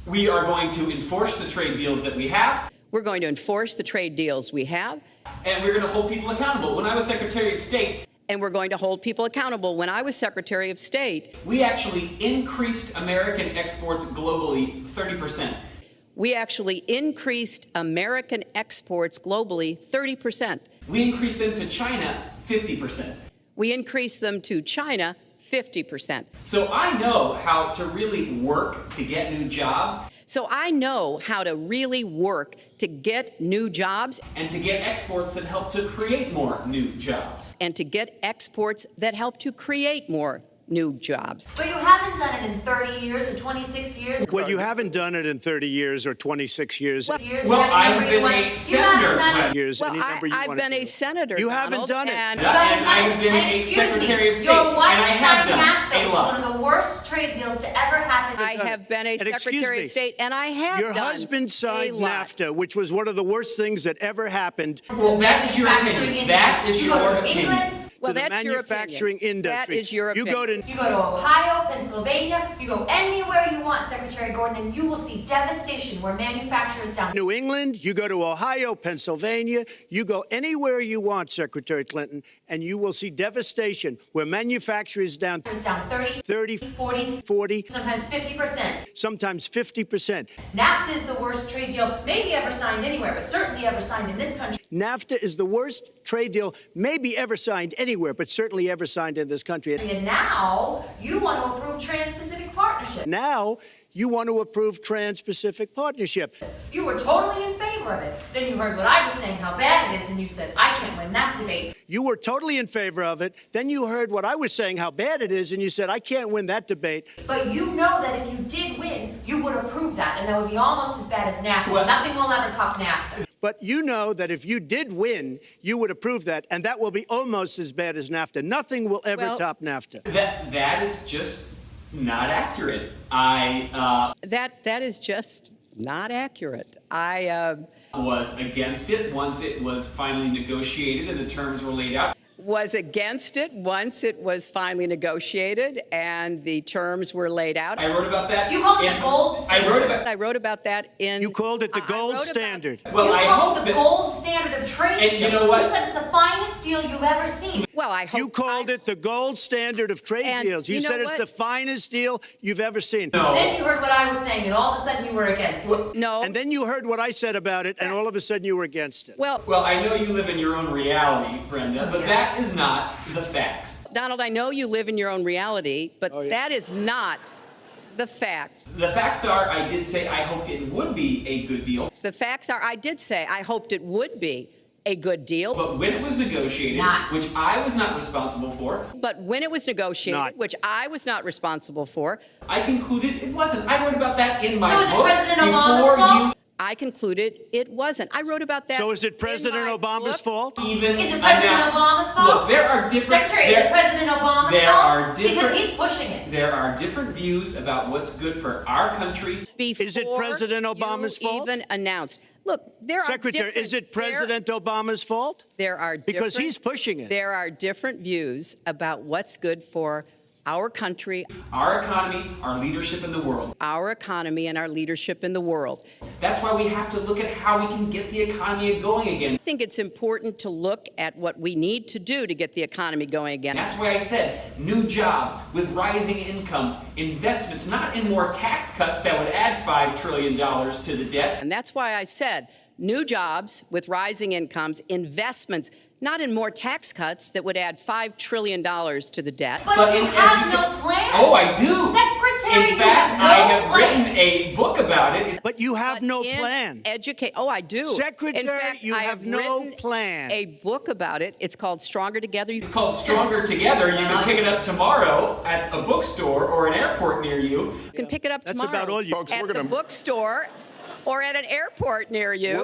We are going to enforce the trade deals that we have. We're going to enforce the trade deals we have. And we're going to hold people accountable. When I was Secretary of State, And we're going to hold people accountable. When I was Secretary of State, we actually increased American exports globally 30%. we actually increased American exports globally 30%. We increased them to China 50%. We increased them to China 50%. So I know how to really work to get new jobs. So I know how to really work to get new jobs And to get exports that help to create more new jobs. and to get exports that help to create more new jobs. But you haven't done it in 30 years or 26 years. Well, you haven't done it in 30 years or 26 years. Well, I've been a senator. Years, Well, any number you I've wanna been do. a senator, You haven't Donald, done it. and Yeah, and I have been a Secretary of State, Your wife and I have signed done NAFTA, a which is lot. one of the worst trade deals to ever happen. I have been a And excuse Secretary me, of State, and I have Your done husband signed a lot. NAFTA, which was one of the worst things that ever happened. Well, that is your Manufacturing opinion. industry. That is You go your to opinion. England, Well, to the that's your manufacturing opinion. industry. That is your opinion. you go to Ohio, Pennsylvania, you go anywhere you want, Secretary Gordon, and you will see devastation where manufacturers down New England, you go to Ohio, Pennsylvania, you go anywhere you want, Secretary Clinton, and you will see devastation where manufacturing is down down 30, 30, 40, 40, sometimes 50%. sometimes 50%. NAFTA is the worst trade deal maybe ever signed anywhere, but certainly ever signed in this country. NAFTA is the worst trade deal maybe ever signed anywhere, but certainly ever signed in this country. And now you want to approve Trans-Pacific Partnership. Now you want to approve Trans-Pacific Partnership. You were totally in favor of it. Then you heard what I was saying, how bad it is, and you said, I can't win that debate. You were totally in favor of it. Then you heard what I was saying, how bad it is, and you said, I can't win that debate. But you know that if you did win, you would approve that, and that would be almost as bad as NAFTA. Well- Nothing will ever top NAFTA. But you know that if you did win, you would approve that, and that will be almost as bad as NAFTA. Nothing will ever Well- top NAFTA. That is just not accurate. I That is just not accurate. I was against it once it was finally negotiated and the terms were laid out. was against it once it was finally negotiated and the terms were laid out. I wrote about that. You called it in- the gold standard. I wrote about that in. You called it the I gold wrote about- standard. Well, you I called hope it the that. gold standard of trade. And you know what? You said it's the finest deal you've ever seen. Well, I hope You called it the gold standard of trade And deals. You you know said it's what? the finest deal you've ever seen. No. Then you heard what I was saying, and all of a sudden you were against it. No. And then you heard what I said about it, and all of a sudden you were against it. Well, Well, I know you live in your own reality, Brenda, but that is not the facts. Donald, I know you live in your own reality, but Oh, yeah. that is not the facts. The facts are, I did say I hoped it would be a good deal, The facts are, I did say I hoped it would be a good deal, but when it was negotiated, Not. which I was not responsible for, but when it was negotiated, Not. which I was not responsible for, I concluded it wasn't. I wrote about that in my So is it book President Obama's before fault? I concluded it wasn't. I wrote about that. So is it in President my Obama's book. fault? you even Is it President announced- Obama's fault? Look, there are different. Secretary, is it President Obama's there fault? are different- Because he's pushing it. There are different views about what's good for our country. Is it President Obama's you fault? even announced. Look, there Secretary, is it President Obama's fault? There are Because different- he's pushing it. There are different views about what's good for our country, Our economy, our leadership in the world. our economy, and our leadership in the world. That's why we have to look at how we can get the economy going again. I think it's important to look at what we need to do to get the economy going again. That's why I said new jobs with rising incomes, investments, not in more tax cuts that would add $5 trillion to the debt. And that's why I said new jobs with rising incomes, investments, not in more tax cuts that would add $5 trillion to the debt. But you in have educa- no plan. Oh, I do. Secretary, in you fact, have no I have plan. written a book about it. But you have no plan. Oh, I do. Secretary, In fact, you I have no written plan. A book about it. It's called Stronger Together. It's called Stronger Together. You can pick it up tomorrow at a bookstore or an airport near you. You can pick it up That's tomorrow about all you- Folks, at we're the gonna- bookstore or at an airport near you.